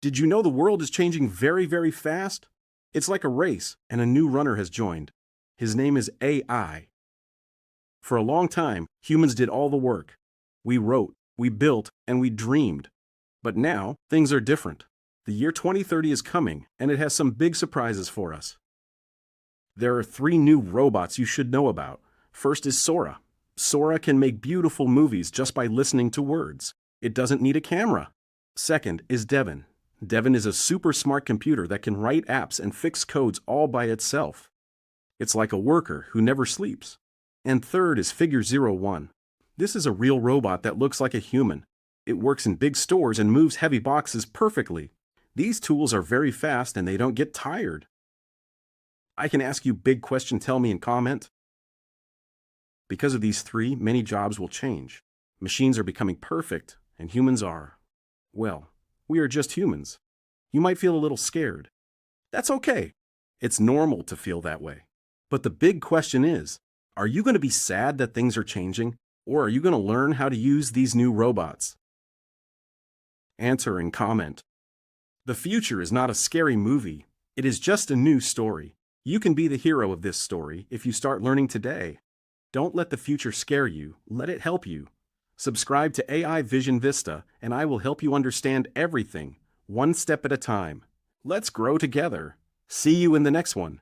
Did you know the world is changing very, very fast? It's like a race, and a new runner has joined. His name is AI. For a long time, humans did all the work. We wrote, we built, and we dreamed. But now, things are different. The year 2030 is coming, and it has some big surprises for us. There are 3 new robots you should know about. First is Sora. Sora can make beautiful movies just by listening to words. It doesn't need a camera. Second is Devin. Devin is a super smart computer that can write apps and fix codes all by itself. It's like a worker who never sleeps. And third is Figure 01. This is a real robot that looks like a human. It works in big stores and moves heavy boxes perfectly. These tools are very fast and they don't get tired. I can ask you big question, tell me in comment. Because of these 3, many jobs will change. Machines are becoming perfect and humans are, well, we are just humans. You might feel a little scared. That's okay. It's normal to feel that way. But the big question is, are you going to be sad that things are changing, or are you going to learn how to use these new robots? Answer and comment. The future is not a scary movie. It is just a new story. You can be the hero of this story if you start learning today. Don't let the future scare you. Let it help you. Subscribe to AI Vision Vista, and I will help you understand everything, one step at a time. Let's grow together. See you in the next one.